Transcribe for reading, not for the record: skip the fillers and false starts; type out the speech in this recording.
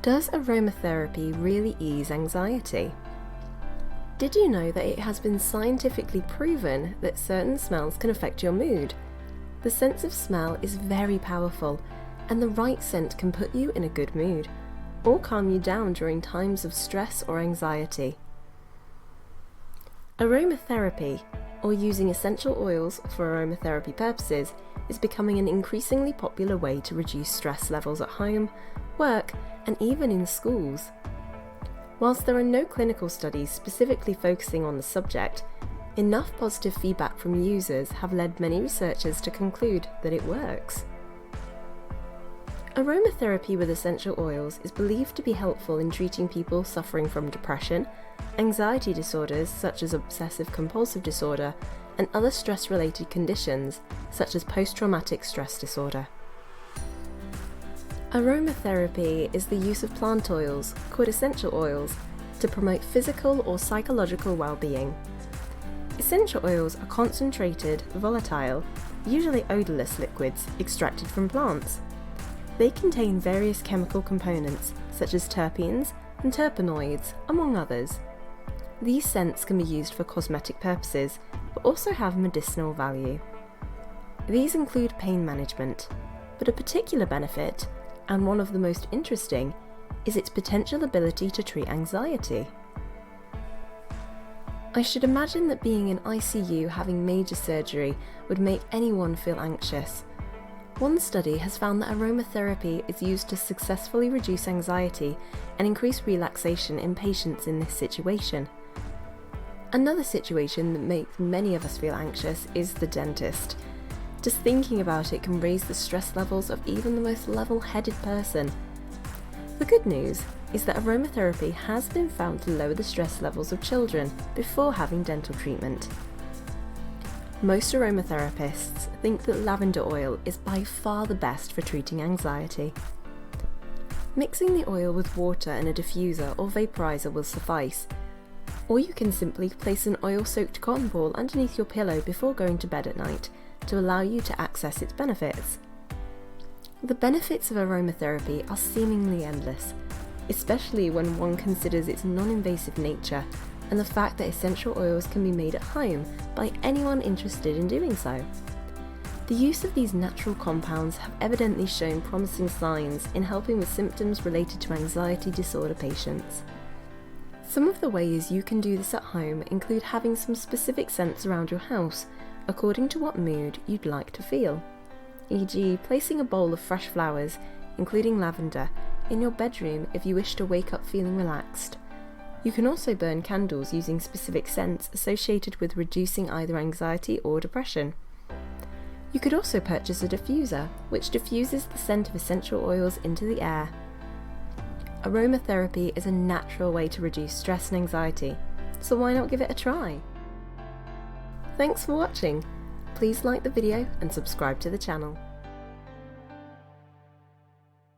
Does aromatherapy really ease anxiety? Did you know that it has been scientifically proven that certain smells can affect your mood? The sense of smell is very powerful, and the right scent can put you in a good mood, or calm you down during times of stress or anxiety. Aromatherapy, or using essential oils for aromatherapy purposes, is becoming an increasingly popular way to reduce stress levels at home, work, and even in schools. Whilst there are no clinical studies specifically focusing on the subject, enough positive feedback from users have led many researchers to conclude that it works. Aromatherapy with essential oils is believed to be helpful in treating people suffering from depression, anxiety disorders such as obsessive-compulsive disorder, and other stress-related conditions such as post-traumatic stress disorder. Aromatherapy is the use of plant oils, called essential oils, to promote physical or psychological well-being. Essential oils are concentrated, volatile, usually odourless liquids extracted from plants. They contain various chemical components such as terpenes and terpenoids, among others. These scents can be used for cosmetic purposes, but also have medicinal value. These include pain management, but a particular benefit, and one of the most interesting, is its potential ability to treat anxiety. I should imagine that being in ICU having major surgery would make anyone feel anxious. One study has found that aromatherapy is used to successfully reduce anxiety and increase relaxation in patients in this situation. Another situation that makes many of us feel anxious is the dentist. Just thinking about it can raise the stress levels of even the most level-headed person. The good news is that aromatherapy has been found to lower the stress levels of children before having dental treatment. Most aromatherapists think that lavender oil is by far the best for treating anxiety. Mixing the oil with water in a diffuser or vaporizer will suffice, or you can simply place an oil-soaked cotton ball underneath your pillow before going to bed at night to allow you to access its benefits. The benefits of aromatherapy are seemingly endless, especially when one considers its non-invasive nature and the fact that essential oils can be made at home by anyone interested in doing so. The use of these natural compounds have evidently shown promising signs in helping with symptoms related to anxiety disorder patients. Some of the ways you can do this at home include having some specific scents around your house, according to what mood you'd like to feel, e.g. placing a bowl of fresh flowers, including lavender, in your bedroom if you wish to wake up feeling relaxed. You can also burn candles using specific scents associated with reducing either anxiety or depression. You could also purchase a diffuser, which diffuses the scent of essential oils into the air. Aromatherapy is a natural way to reduce stress and anxiety, so why not give it a try? Thanks for watching. Please like the video and subscribe to the channel.